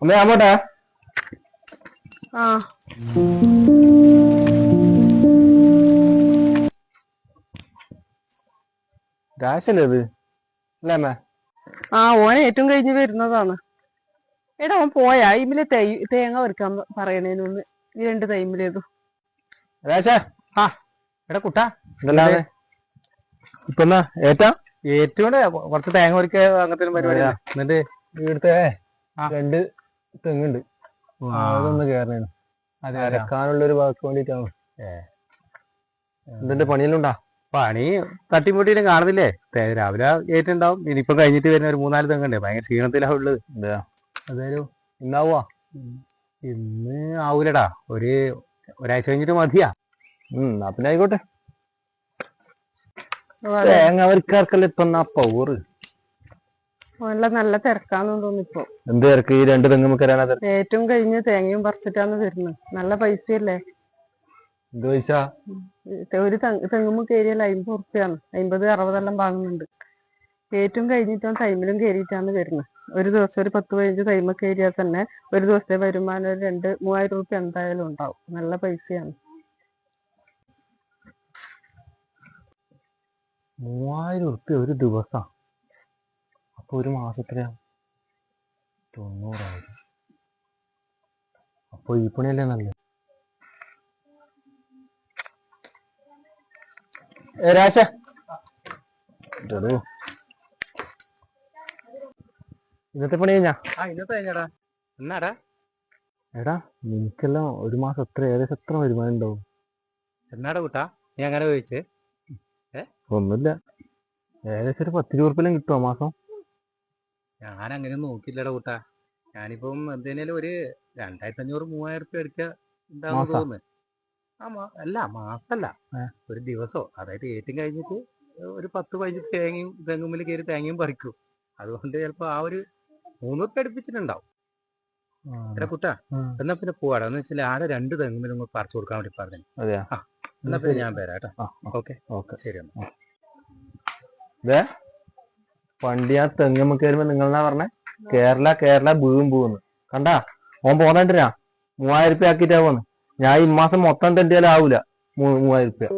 അമ്മ ഞാൻ പോട്ടെ. ആ രാശല്ലേ ഇത് അല്ലേ അമ്മ? ആ ഓൻ ഏറ്റവും കഴിഞ്ഞ് വരുന്നതാണ്. എടാ ഓൻ പോയാ ഇമിലെ തേങ്ങ ഒരുക്കാൻ പറയണേനൊന്ന് ഈ രണ്ട് ടൈമിലേതു രാശ ആ എടാ കുട്ടാ ഇതല്ലാതെ ഇപ്പൊ എന്നാ ഏറ്റാ ഏറ്റവും കുറച്ച് തേങ്ങ ഒരുക്ക അങ്ങനത്തെ പരിപാടി. എന്നിട്ട് ഇവിടുത്തെ രണ്ട് തെങ്ങുണ്ട്, അതൊന്ന് കേറണേനു. അരക്കാനുള്ളൊരു വാക്ക് വേണ്ടിട്ടാണ്. ഇതിന്റെ പണിയെല്ലാം ഉണ്ടാ? പണി തട്ടിമുട്ടിനും കാണുന്നില്ലേ? രാവിലെ ഏറ്റുണ്ടാവും. ഇനിയിപ്പം കഴിഞ്ഞിട്ട് വരുന്ന ഒരു 3-4 തെങ്ങുണ്ട്. ഭയങ്കര ക്ഷീണത്തിലാ ഉള്ളത്. അതായത് ഇന്നാവുക? ഇന്ന് ആവൂലടാ, ഒരാഴ്ച കഴിഞ്ഞിട്ട് മതിയാ. എന്നാ പിന്നെ ആയിക്കോട്ടെ. തേങ്ങ അവർക്കാർക്കല്ല ഇപ്പൊ എന്നാ പവറ്. നല്ല തിരക്കാന്ന് തോന്നിപ്പോ. എന്ത് തിരക്ക്? ഈ രണ്ട് തെങ്ങുമ്മക്കാരാണ് തിരക്ക്. ഏറ്റവും കഴിഞ്ഞ് തേങ്ങയും പറിച്ചിട്ടാന്ന് വരുന്നത്. നല്ല പൈസയല്ലേ? എന്ത് പൈസ? ഒരു തെങ്ങുമ്പോ കയറിയാൽ 50 ഉറുപ്പ്യാണ്. 50-60 വാങ്ങുന്നുണ്ട്. ഏറ്റവും കഴിഞ്ഞിട്ടും ടൈമിലും കയറിയിട്ടാണ് വരുന്നത്. ഒരു ദിവസം ഒരു 10-15 ടൈമ് കയറിയാൽ തന്നെ ഒരു ദിവസത്തെ വരുമാനം ഒരു 2-3000 ഉറുപ്പ്യ എന്തായാലും ഉണ്ടാവും. നല്ല പൈസയാണ്. 3000 ഉറുപ്പ്യ ഒരു ദിവസം. അപ്പൊ ഒരു മാസത്തിലാ 90,000. അപ്പൊ ഈ പണിയല്ലേ നല്ല. രാശ ഇന്നത്തെ പണി കഴിഞ്ഞാ? ഇന്നത്തെ കഴിഞ്ഞടാ. എന്നാടാ എടാ നിനക്കെല്ലാം ഒരു മാസം ഏകദേശം എത്ര വരുമാനം ഉണ്ടാവും? എന്നാടാ കൂട്ടാ നീ അങ്ങനെ ചോദിച്ചേ? ഒന്നുമില്ല, ഏകദേശം ഒരു 10-20 ഉറുപ്പ്യെല്ലാം കിട്ടുമോ മാസം? ഞാൻ അങ്ങനെ നോക്കില്ലടാ കൂട്ടാ. ഞാനിപ്പം എന്തേലും ഒരു 2500-3000 ഉറുപ്പ്യ എടുക്കുക ഉണ്ടാവും തോന്നുന്നു. അല്ല മാസല്ല, ഒരു ദിവസോ. അതായത് ഏറ്റവും കഴിഞ്ഞിട്ട് ഒരു 10-15 തേങ്ങയും തെങ്ങുമ്പിൽ കയറി തേങ്ങയും പറിക്കും. അതുകൊണ്ട് ചിലപ്പോ ആ ഒരു 3 ഉറുപ്പ്യ അടുപ്പിച്ചിട്ടുണ്ടാവും. എടാ കുട്ടാ, എന്നാ പിന്നെ പോവാടാ. എന്ന് വെച്ചാൽ ആടെ 2 തെങ്ങുമ്പിലും പറിച്ചു കൊടുക്കാൻ വേണ്ടി പറഞ്ഞു. അതെയാ? എന്നാ പിന്നെ ഞാൻ വരാം കേട്ടോ. ഓക്കെ ശരി. വണ്ടി ആ തെങ്ങുമ്മ കയറുമ്പോ നിങ്ങളെന്നാ പറഞ്ഞേ കേരള ബൂന്ന് കണ്ടാ? ഓൻ പോന്നിട്ടിനാ 3000 ഉറുപ്പ്യ ആക്കിട്ടാ പോന്ന്. ഞാൻ ഈ മാസം മൊത്തം തെറ്റിയാലും ആവൂല 3000 ഉറുപ്പ്യ.